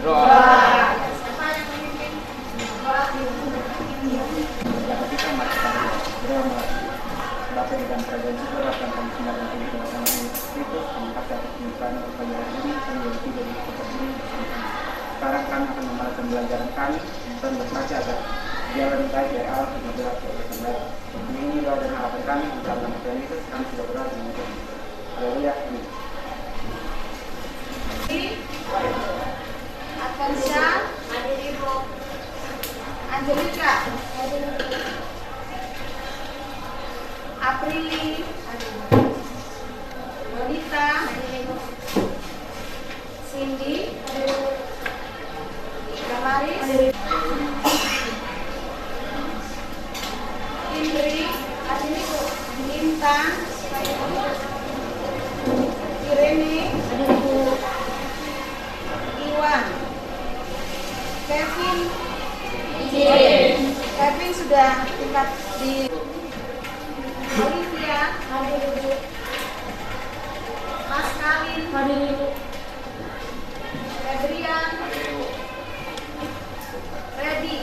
Doa. Siapa yang memimpin doa? Yang ketiga, mari kita berdoa. Bapa di dalam kerajaan surga, dan kami sinar dan kami doakan Kristus, terima kasih atas penyertaan pagi hari ini, kami yang tidak di tempat ini. Sekarang kami akan memulai pembelajaran kami dan berkata agar jalan baik dari Allah dan berdoa kepada kembali. Ini doa dan harapan kami di dalam nama Tuhan Yesus, kami sudah berdoa dengan Tuhan. Haleluya. Amin. Advansia, Hadir Ibu. Angelika, Hadir Ibu. Aprili, Hadir Ibu. Bonita, Hadir Ibu. Cindy, Hadir Ibu. Damaris, Hadir Ibu. Indri, Hadir Ibu. Lintang, Hadir Ibu. Irene, Hadir Ibu. Iwan, Kevin, Kevin sudah tingkat di Olivia, Hadir Ibu. Mas Kalin, Hadir Ibu. Adrian, Reddy,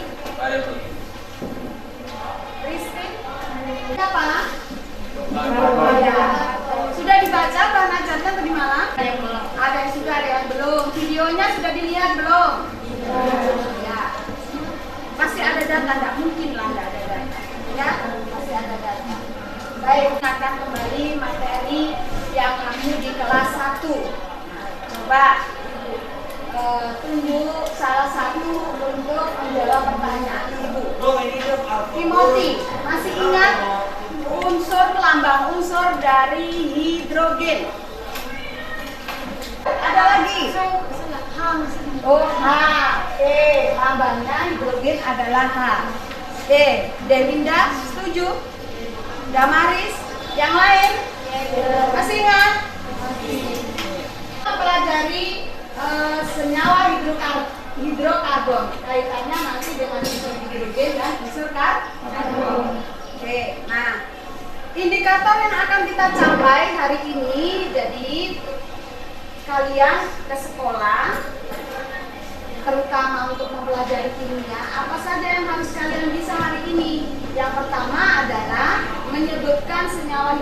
Rizky, siapa? Ya. Sudah dibaca bahan ajarnya tadi malam? Ada yang sudah, ada yang belum. Videonya sudah dilihat belum? Ya. Pasti ada data, tidak mungkin lah tidak ada data. Ya, pasti ada data. Baik, akan kembali materi yang kamu di kelas 1. Nah, coba tunjuk salah satu untuk menjawab pertanyaan Ibu. Timothy, masih ingat unsur lambang unsur dari hidrogen? Ada lagi? Oh, H. Lambangnya hidrogen adalah H. Delinda, setuju? Damaris, yang lain? Masih ingat? Pelajari senyawa hidrokarbon. Kaitannya nanti dengan unsur hidrogen dan unsur karbon. Oke, nah indikator yang akan kita capai hari ini, jadi kalian ke sekolah, terutama untuk mempelajari kimia, apa saja yang harus kalian bisa hari ini? Yang pertama adalah menyebutkan senyawa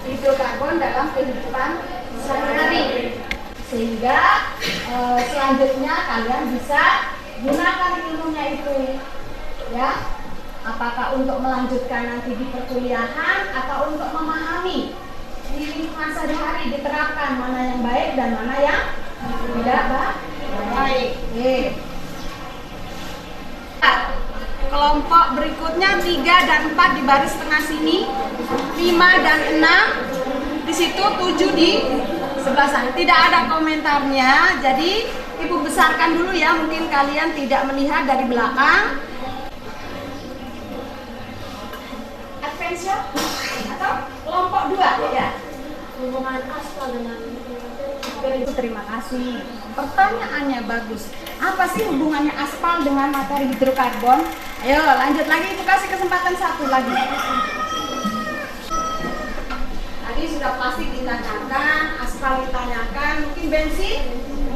hidrokarbon dalam kehidupan sehari-hari. Sehingga selanjutnya kalian bisa gunakan ilmunya itu, ya. Apakah untuk melanjutkan nanti di perkuliahan atau untuk memahami di lingkungan sehari-hari, diterapkan mana yang baik dan mana yang tidak baik. Kelompok berikutnya 3 dan 4 di baris tengah sini, 5 dan 6 di situ, 7 di sebelah sana. Tidak ada komentarnya, jadi Ibu besarkan dulu ya, mungkin kalian tidak melihat dari belakang. Adventure atau kelompok 2 ya. Hubungan aspal dengan terima kasih. Pertanyaannya bagus. Apa sih hubungannya aspal dengan materi hidrokarbon? Ayo lanjut lagi, Ibu kasih kesempatan satu lagi. Tadi sudah plastik ditanyakan, aspal ditanyakan, mungkin bensin.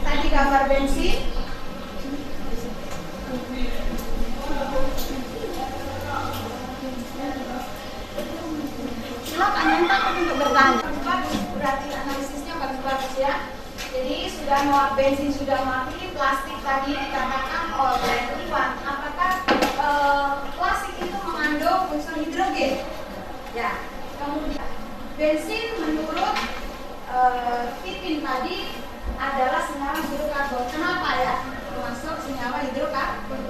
Tadi gambar bensin. Silakan yang takut untuk bertanya. Berarti analisisnya bagus-bagus ya. Jadi sudah muat bensin, sudah mati, plastik tadi dikatakan oleh Iwan. Apakah plastik itu mengandung unsur hidrogen? Ya. Kemudian bensin menurut Pipin tadi adalah senyawa hidrokarbon. Kenapa ya? Termasuk senyawa hidrokarbon.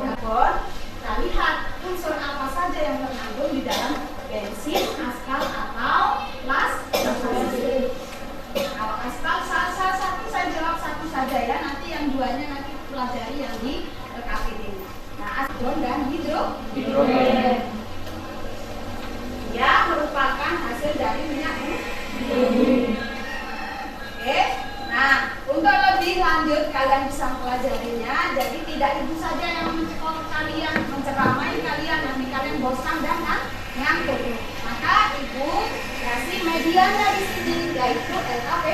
Kita lihat unsur apa saja yang terkandung di dalam bensin, aspal atau plastik. Kalau aspal salah satu saya jawab satu saja ya. Nanti yang duanya nanti pelajari yang di RKP ini. Nah, aspal dan hidrogen. Ya, merupakan hasil dari minyak bumi. Oke. Nah, untuk lebih lanjut kalian bisa mempelajarinya. Jadi tidak Ibu saja yang mencekolah kalian, menceramai kalian, nanti kalian bosan dan ngantuk. Maka Ibu kasih medianya di sini, yaitu LKP,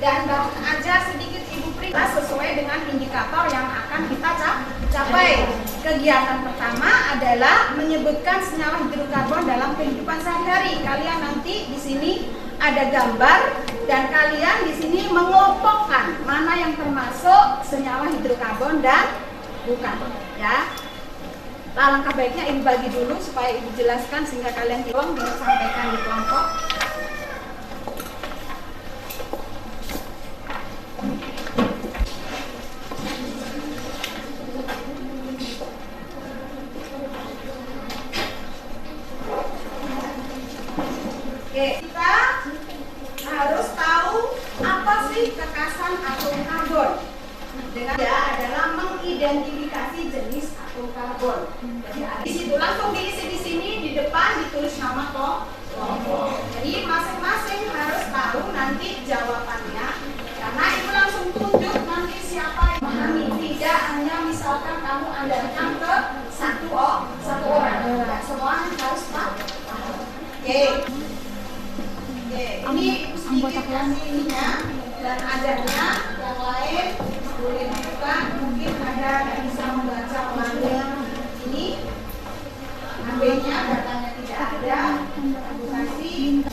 dan bahkan aja sedikit Ibu Pri sesuai dengan indikator yang akan kita capai. Kegiatan pertama adalah menyebutkan senyawa hidrokarbon dalam kehidupan sehari-hari. Kalian nanti di sini ada gambar dan kalian di sini mengelompokkan mana yang termasuk senyawa hidrokarbon dan bukan, ya. Alangkah baiknya Ibu bagi dulu supaya Ibu jelaskan sehingga kalian tolong disampaikan di kelompok. Oke, kita harus tahu apa sih kekasan atom karbon. Dengan ya adalah mengidentifikasi jenis atom karbon. Jadi di situ langsung diisi di sini di depan ditulis nama kelompok. Jadi masing-masing harus tahu nanti jawabannya. Karena itu langsung tunjuk nanti siapa yang memahami. Tidak hanya misalkan kamu andalkan ke satu orang. Tidak semua harus paham. Oke. Ini sedikit kasih ininya dan adanya yang lain boleh dibuka, mungkin ada yang bisa membaca pelannya ini AB-nya datanya tidak ada, aku kasih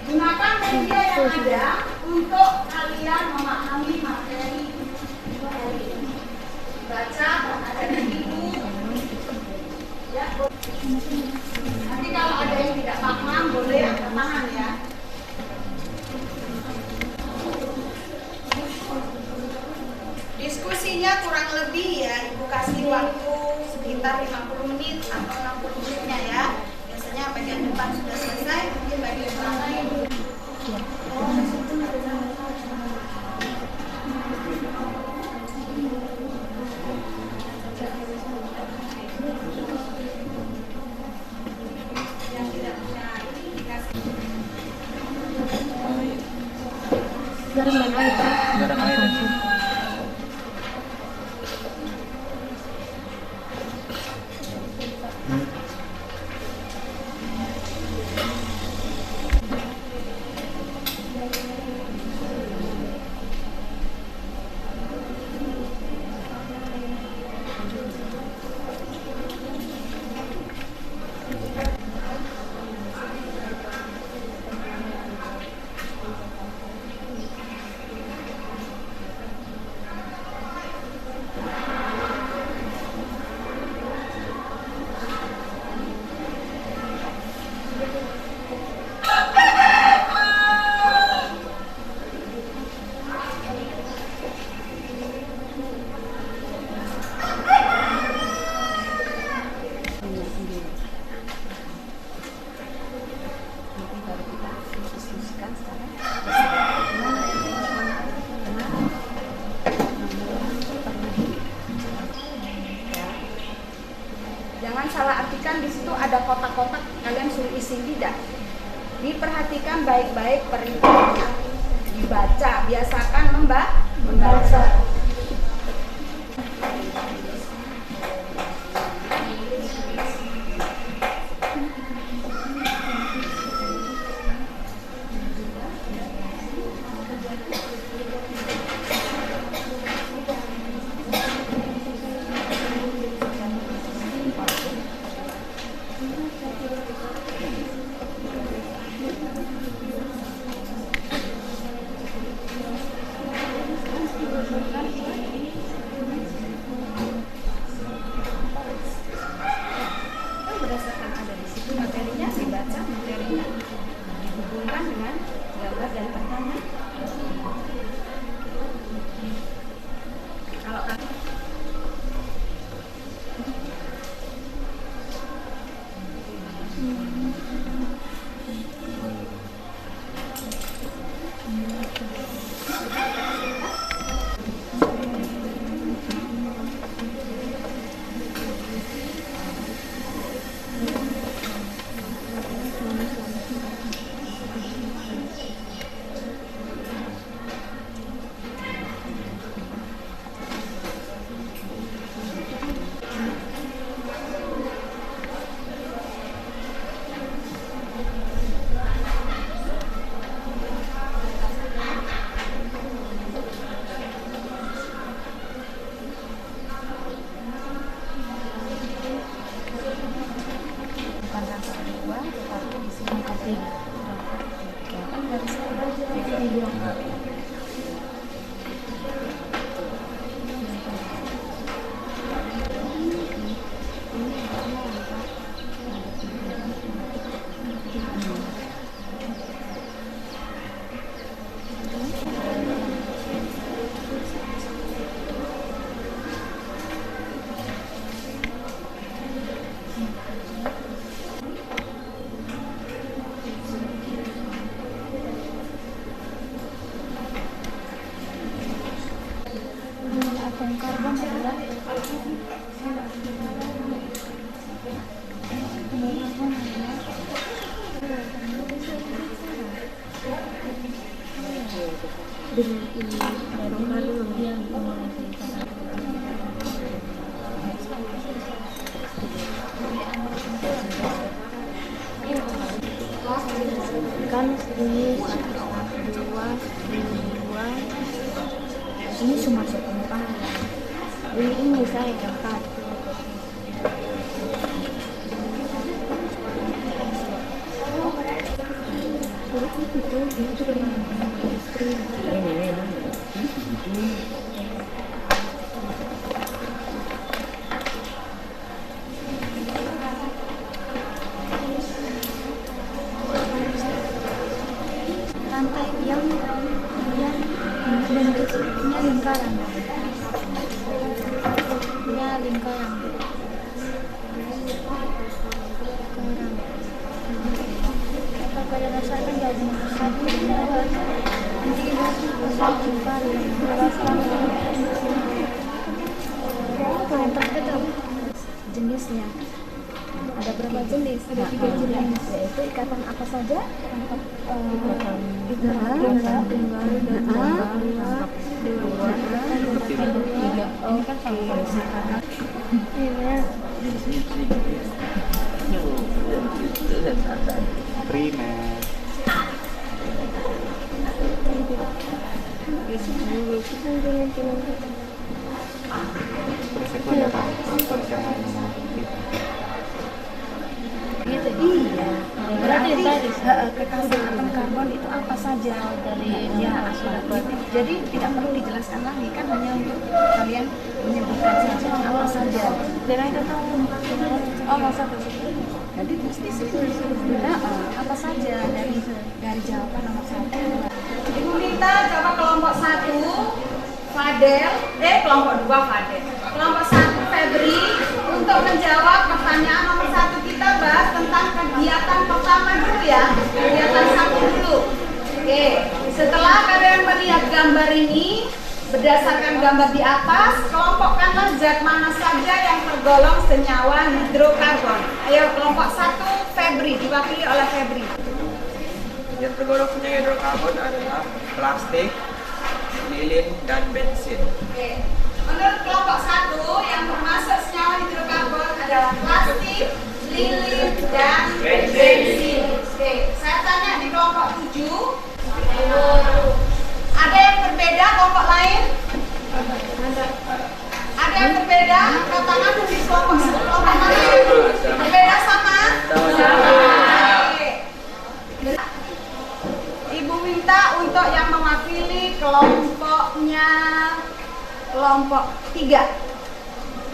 gunakan media yang ada untuk kalian memahami materi ini. Baca ada di buku ya. Nanti kalau ada yang tidak paham boleh angkat tangan ya. Diskusinya kurang lebih ya Ibu kasih waktu sekitar 50 menit atau 60 menitnya ya. Biasanya bagian depan sudah selesai, mungkin bagian belakang Ibu. Garam air dan Jangan salah artikan di situ ada kotak-kotak kalian suruh isi, tidak. Diperhatikan baik-baik perintahnya. Dibaca, biasakan membaca. Berdasarkan ada di situ materinya, dibaca materinya, dihubungkan dengan gambar dan pertanyaan. Kalau Atom karbon adalah dengan ini atom karbon yang kan ini dua ini cuma sebentar. Ini saya dapat. Rantai yang bentuknya lingkaran. Lingkaran. Kalau pada dasarnya nggak ada satu lingkaran. Nanti satu lingkaran. Yang terkadang jenisnya ada berapa jenis? Ada 3 jenis, yaitu ikatan apa saja? Ikatan tunggal dan tiga. Ini kan sama. Primer. Gitu. Iya. Berarti kekasih atom karbon itu apa saja dari ya sudah. Jadi tidak perlu dijelaskan lagi, kan hanya untuk kalian menyebutkan saja apa saja. Dan itu tahu. Oh, masa tuh. Jadi mesti apa saja dari jawaban nomor 1. Ibu minta coba kelompok 1 Fadel, kelompok 2 Fadel, kelompok 1 Febri untuk menjawab pertanyaan nomor 1. Kita bahas tentang kegiatan pertama dulu ya, kegiatan 1 dulu. Oke, setelah kalian melihat gambar ini, berdasarkan gambar di atas, kelompokkanlah zat mana saja yang tergolong senyawa hidrokarbon. Ayo kelompok 1 Febri, diwakili oleh Febri. Yang tergolong senyawa hidrokarbon adalah plastik, lilin, dan bensin. Oke. Menurut kelompok 1 yang termasuk senyawa hidrokarbon adalah plastik, lilin, dan bensin. Oke, saya tanya di kelompok 7. Ada yang berbeda kelompok lain? Ada yang berbeda? Katakan di kelompok lain. Berbeda sama? Oke. Ibu minta untuk yang mewakili kelompoknya kelompok 3.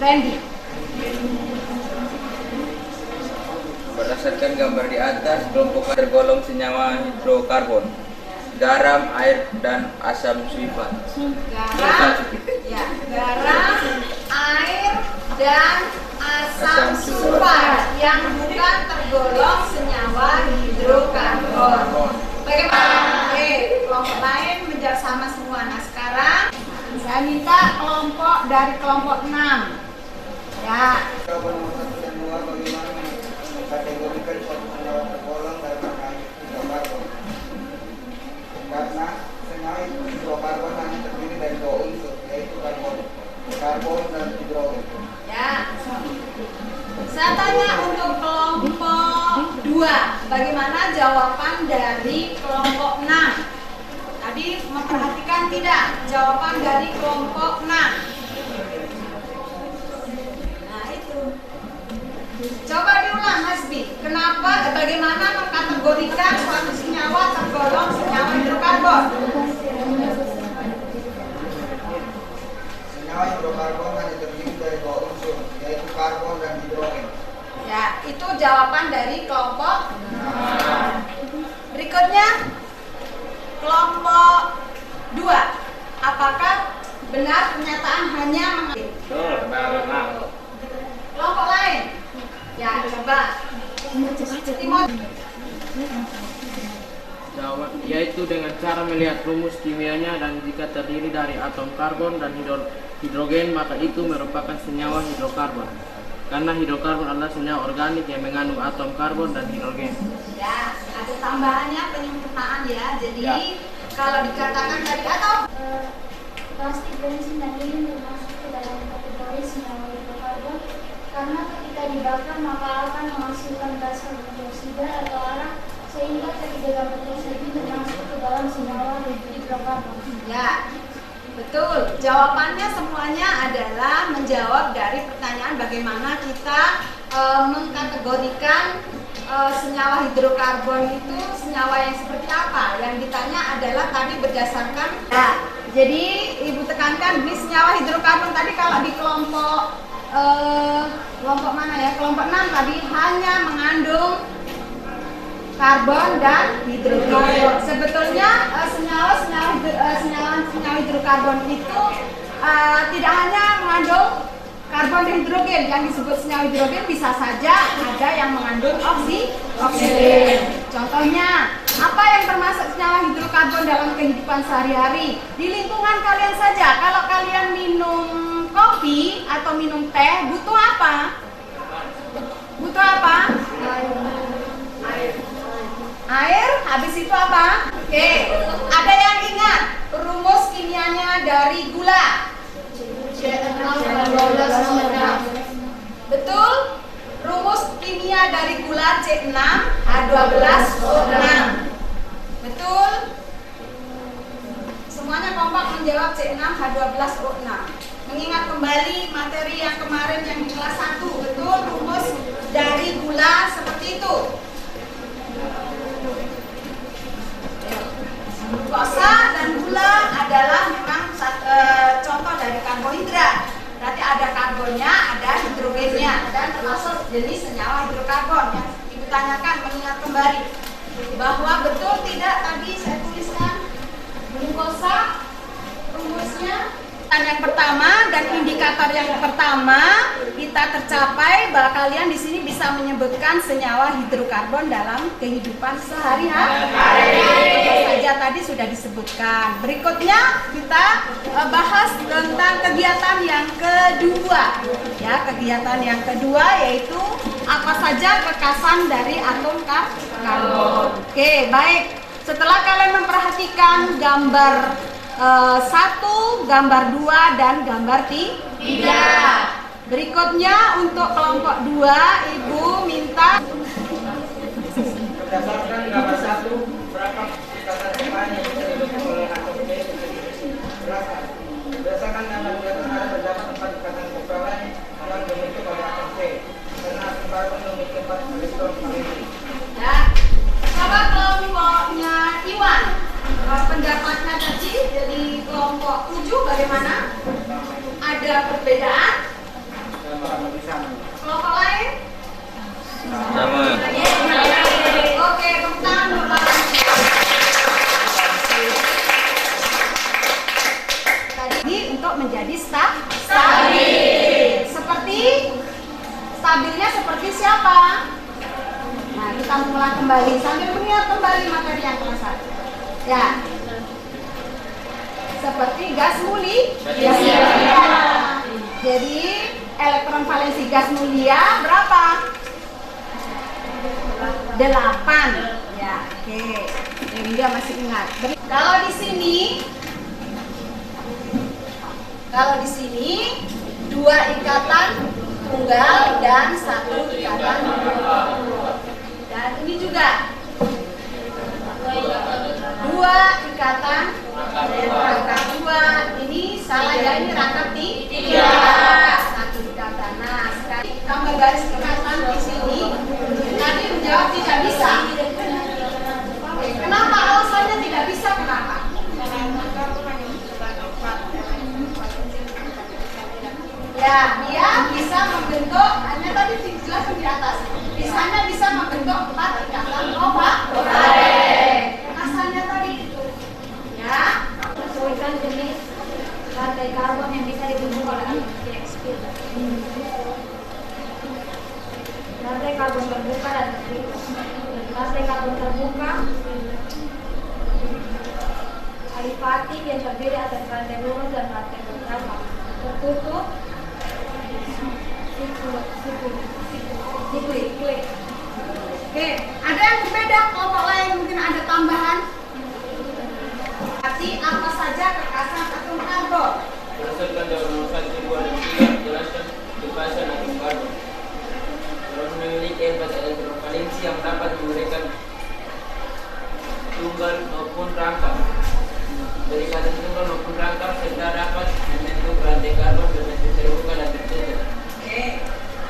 Randy. Berdasarkan gambar di atas, kelompok tergolong senyawa hidrokarbon, garam, air, dan asam sulfat. Garam, air, dan asam sulfat yang bukan tergolong senyawa hidrokarbon. Bagaimana? Kelompok lain menjawab sama semua. Nah sekarang saya minta kelompok dari kelompok 6. Ya. Jawaban nomor 1 dan 2 bagaimana mengkategorikan suatu senyawa tergolong dalam rangkaian hidrokarbon? Karena senyawa hidrokarbon hanya terdiri dari 2 unsur, yaitu karbon dan hidrogen. Ya. Saya tanya untuk kelompok 2, bagaimana jawaban dari kelompok 6? Tadi memperhatikan tidak jawaban dari kelompok 6? Nah itu. Coba diulang Hasbi, bagaimana mengkategorikan suatu senyawa senyawa tergolong senyawa hidrokarbon? Senyawa hidrokarbon hanya terdiri dari dua unsur, yaitu karbon dan hidrogen. Ya, itu jawaban dari kelompok. Berikutnya, kelompok 2. Apakah benar pernyataan hanya mengambil? Kelompok lain? Ya, coba. Timot. Jawaban yaitu dengan cara melihat rumus kimianya, dan jika terdiri dari atom karbon dan hidrogen maka itu merupakan senyawa hidrokarbon. Karena hidrokarbon adalah senyawa organik yang mengandung atom karbon dan hidrogen. Ya, ada tambahannya penyempurnaan ya. Jadi kalau dikatakan tadi atau plastik, bensin, dan ini termasuk ke dalam kategori senyawa hidrokarbon karena ketika dibakar maka akan menghasilkan gas karbon dioksida atau arang, sehingga ketiga gambar tersebut termasuk ke dalam senyawa hidrokarbon. ya, betul. Jawabannya semuanya adalah menjawab dari pertanyaan bagaimana kita mengkategorikan senyawa hidrokarbon itu senyawa yang seperti apa. Yang ditanya adalah tadi berdasarkan. Nah, jadi ibu tekankan di senyawa hidrokarbon tadi kalau di kelompok mana ya? Kelompok 6 tadi hanya mengandung karbon dan hidrogen. Sebetulnya senyawa hidrokarbon itu tidak hanya mengandung karbon dan hidrogen. Yang disebut senyawa hidrogen bisa saja ada yang mengandung oksigen. Contohnya, apa yang termasuk senyawa hidrokarbon dalam kehidupan sehari-hari? Di lingkungan kalian saja. Kalau kalian minum kopi atau minum teh, butuh apa? Butuh apa? Air. Habis itu apa? Oke. Ada yang ingat rumus kimianya dari gula? Betul. Rumus kimia dari gula C6H12O6. Betul. Semuanya kompak menjawab C6H12O6. Mengingat kembali materi yang kemarin yang di kelas 1. Betul, rumus dari gula seperti itu. Glukosa dan gula adalah memang contoh dari karbohidrat. Berarti ada karbonnya, ada hidrogennya, dan termasuk jenis senyawa hidrokarbon. Yang ibu tanyakan, mengingat kembali bahwa betul tidak tadi saya tuliskan glukosa rumusnya. Yang pertama dan indikator yang pertama kita tercapai bahwa kalian di sini bisa menyebutkan senyawa hidrokarbon dalam kehidupan sehari-hari. Saja tadi sudah disebutkan. Berikutnya kita bahas tentang kegiatan yang kedua. Ya, kegiatan yang kedua yaitu apa saja kekasan dari atom karbon. Oke, baik. Setelah kalian memperhatikan gambar 1, gambar 2, dan gambar 3. Berikutnya untuk kelompok 2, Ibu minta Berdasarkan gambar 1, berapa ikatan lain yang bisa dibentuk oleh atom B? Berapa? Berdasarkan gambar 2 ada terdapat 4 ikatan kovalent yang dibentuk oleh atom C. Karena atom karbon memiliki 4 elektron valenti. ya. Coba kelompoknya Iwan. Pendapatnya tadi jadi kelompok 7 bagaimana? Ada perbedaan? Kelompok lain? Sama. Oke, tepuk tangan Bapak. Tadi untuk menjadi stabil. Stabilnya seperti siapa? Nah, kita mulai kembali sambil mengingat kembali materi yang kelas 1. Ya, seperti gas mulia. Jadi elektron valensi gas mulia berapa? 8. Ya, oke. Yang dia masih ingat. Kalau di sini 2 ikatan tunggal dan 1 ikatan tunggal. Dan ini juga 2 ikatan rangkap 2. Ini salah ya, ini rangkap 3. 1 ikatan. Nah, sekarang tambah garis ikatan di sini. Tadi menjawab tidak bisa. Kenapa Ya, dia bisa membentuk, hanya tadi dijelaskan di atas, hanya bisa membentuk 4 ikatan kovalen. Asalnya tadi itu, ya. Sesuaikan jenis rantai karbon yang bisa dibentuk oleh atom CXP. Rantai karbon terbuka dan tertutup. Rantai karbon terbuka alifatik yang terdiri atas rantai lurus dan rantai bertambah. Tertutup siklik. Oke, ada yang berbeda, kelompok lain mungkin ada tambahan. Berarti apa saja kekasan atom karbon? Berdasarkan dari urusan 2003, jelaskan kekasan atom karbon. Karbon memiliki 4 elektron valensi yang dapat memberikan tunggal maupun rangka. Dari kata tunggal maupun rangka serta dapat membentuk rantai karbon berbentuk terbuka dan tertutup. Oke,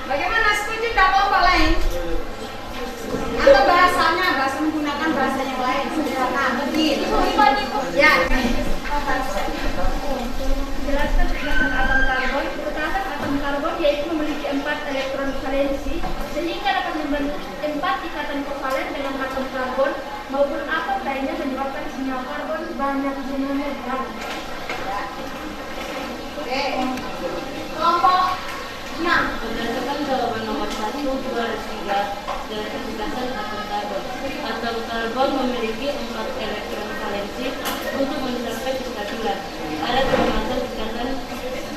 bagaimana, setuju tidak kelompok lain? Atau bahasa menggunakan bahasa yang lain? Nah, begitu. Ya. Jelaskan kekasan atom karbon. Kekasan atom karbon yaitu memiliki 4 elektron valensi sehingga dapat membentuk 4 ikatan kovalen dengan atom karbon maupun atom lainnya menyebabkan senyawa karbon banyak jenisnya. Oke. Kelompok 6. Berdasarkan jawaban nomor 1, 2, 3 dari kekasan atom karbon. Atom karbon memiliki 4 elektron valensi untuk mencapai kestabilian. Ada termasuk ikatan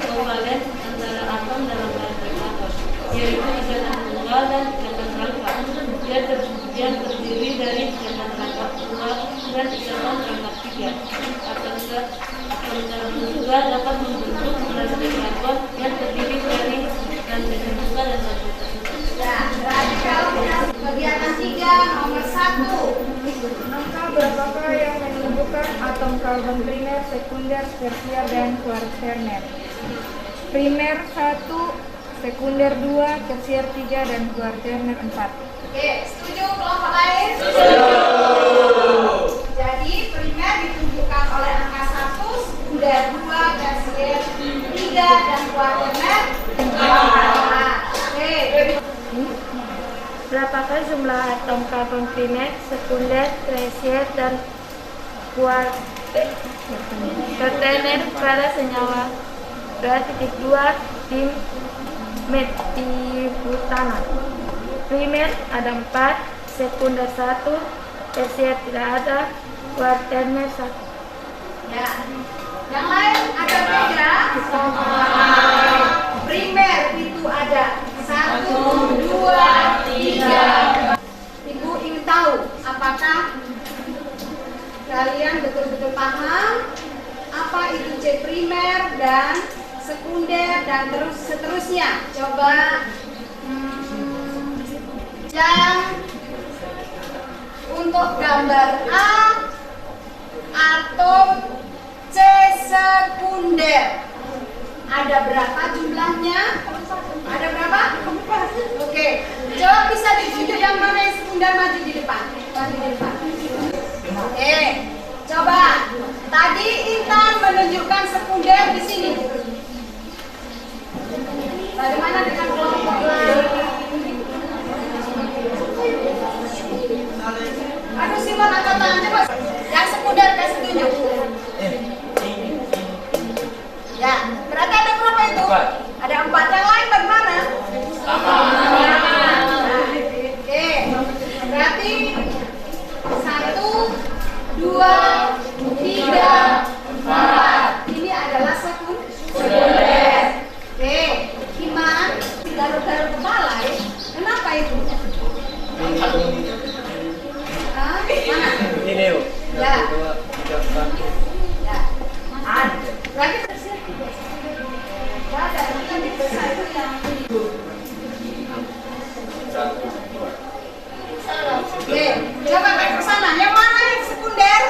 kovalen antara atom dalam rantai karbon, yaitu ikatan tunggal dan ikatan rangka. Dia terdiri dari ikatan rangka 2 dan ikatan rangka 3. Atom karbon juga dapat membentuk rantai karbon yang terdiri dari rantai terbuka dan rantai tertutup. Ya, berarti kalau kita kegiatan 3 nomor 1. Maka berapakah yang menunjukkan atom karbon primer, sekunder, tersier, dan kuarterner? Primer 1, sekunder 2, tersier 3, dan kuarterner 4. Oke, setuju kelompok lain? Jadi primer ditunjukkan oleh angka 1, sekunder 2, tersier 3, dan kuarterner 4. Oke. Berapakah jumlah atom karbon primer, sekunder, tersier, dan kuarterner pada senyawa 2.2 di metibutana? Primer ada 4, sekunder 1, tersier tidak ada, kuarterner 1. Ya. Yang lain ada beda? Primer itu ada 1, 2, 3. Ibu ingin tahu apakah kalian betul-betul paham apa itu C primer dan sekunder dan terus seterusnya? Coba yang untuk gambar A atom C sekunder ada berapa jumlahnya? Ada berapa? Oke, coba bisa ditunjuk yang mana yang sekunder, maju di depan. Oke, coba tadi Intan menunjukkan sekunder di sini. Bagaimana dengan kelompok lain? Aduh, Simon angkat tangan coba. Yang sekunder kasih tunjuk. Ya, berarti ada berapa itu? 4. Ada 4. Yang lain bagaimana? Sama. Oke, berarti 1, 2, 3, 4. Ini adalah sekunder. Oke, Iman, garuk-garuk kepala ya? Kenapa itu? Hah? Mana? Ini yuk. Ya. 1, 2, 3, 4. Ya. Berarti tersier tidak ada. Yang besar itu yang Oke, coba ke sana. Yang mana yang sekunder?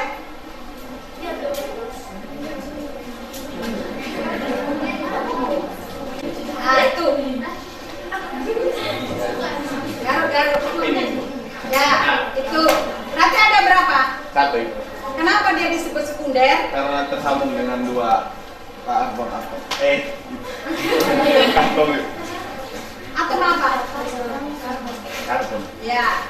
Nah, itu. Garuk-garuk. Ya, itu. Berarti ada berapa? 1 itu. Kenapa dia disebut sekunder? Karena tersambung dengan 2 Karbon atom. Atom itu. Atom apa? Karbon. Ya,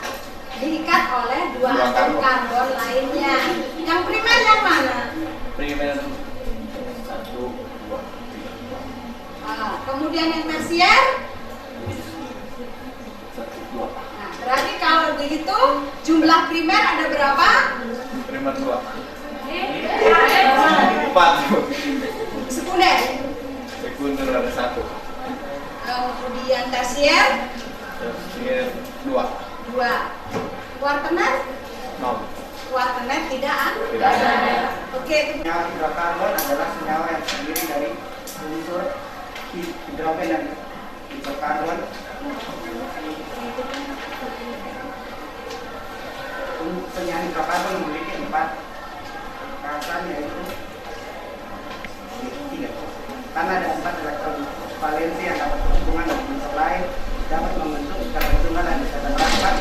diikat oleh dua atom karbon lainnya. Yang primer yang mana? Primer 1, 2, 3. Kemudian yang tersier? 1, 2. Nah, berarti kalau begitu jumlah primer ada berapa? Primer 2. 4. Sekunder. Sekunder ada 1. Kemudian tersier? Tersier 2. 2. Kuartener? 0. Kuartener tidak Tidak ada. Oke, Senyawa hidrokarbon adalah senyawa yang terdiri dari unsur hidrogen dan hidrokarbon. Senyawa hidrokarbon memiliki 4 katakan, yaitu 3. Karena ada 4 elektron valensi yang dapat berhubungan dengan unsur lain, dapat membentuk ikatan tunggal dan ikatan rapat,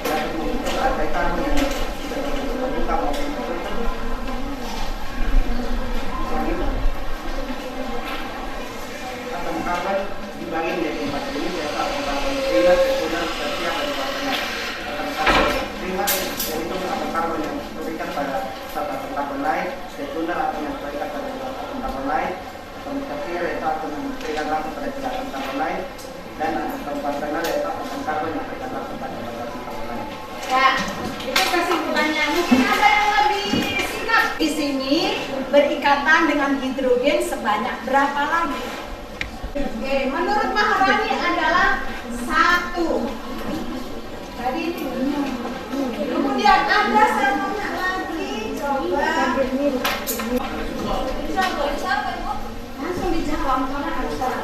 dapat membentuk rantai karbon yang bisa terbuka maupun tertutup. Atom karbon dibagi menjadi 4 jenis, yaitu atom karbon primer, sekunder, tersier, dan kuartener. Atom karbon primer yaitu atom karbon yang terikat pada satu atom karbon lain, sekunder atom yang terikat pada dua atom karbon lain, atom tersier yaitu atom yang terikat langsung pada 3 atom karbon lain, dan atom kuartener yaitu atom karbon yang terikat langsung pada 2 atom karbon lain. ya, itu kesimpulannya. Mungkin ada yang lebih singkat. Di sini berikatan dengan hidrogen sebanyak berapa lagi? Oke, menurut Maharani adalah 1. Tadi itu. Kemudian ada satunya lagi, coba. Langsung dijawab karena harus salah.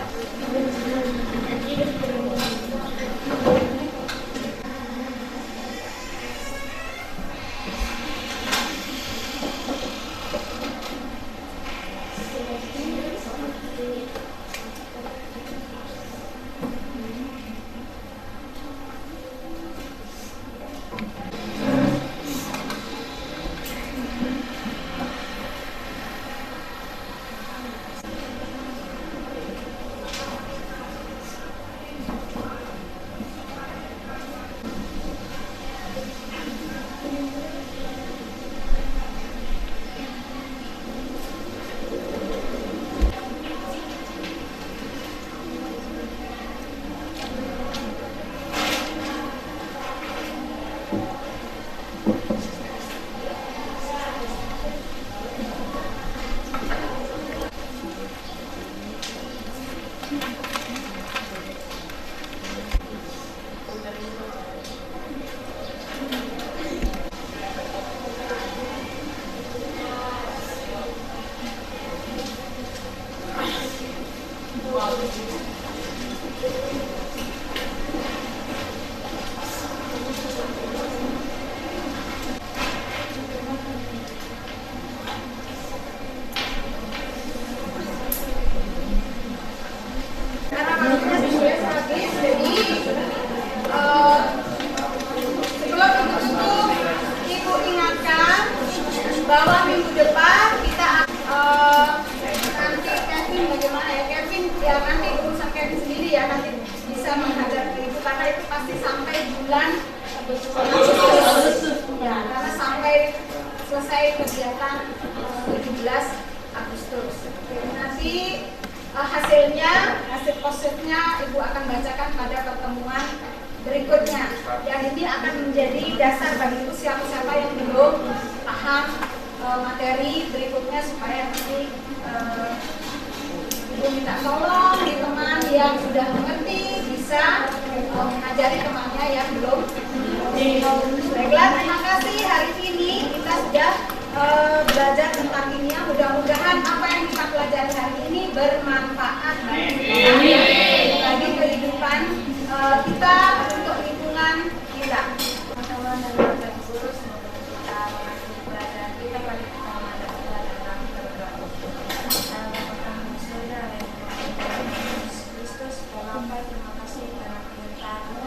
Karena waktunya sudah habis, jadi sebelum tutup, Ibu ingatkan bahwa minggu depan kita nanti Kevin bagaimana ya, Kevin ya nanti urusan Kevin sendiri ya, nanti bisa menghadap Ibu karena itu pasti sampai bulan Agustus ya, karena sampai selesai kegiatan 17 Agustus. Nanti hasil positnya Ibu akan bacakan pada pertemuan berikutnya. Yang ini akan menjadi dasar bagi Ibu siapa-siapa yang belum paham materi berikutnya supaya nanti Ibu minta tolong di teman yang sudah mengerti bisa mengajari temannya yang belum. Baiklah, terima kasih. Hari ini kita sudah belajar tentang kimia. Mudah-mudahan apa yang kita pelajari hari ini bermanfaat bagi kehidupan kita untuk lingkungan kita. Teman-teman dan rekan guru, semoga kita mengakhiri pelajaran kita pada pertemuan dan pelajaran berdoa. Yesus Kristus, Bapa, terima kasih karena penyertaan-Mu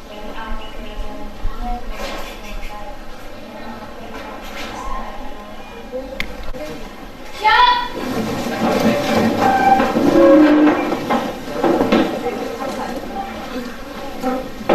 dari awal pelajaran dunia Siap! Oke.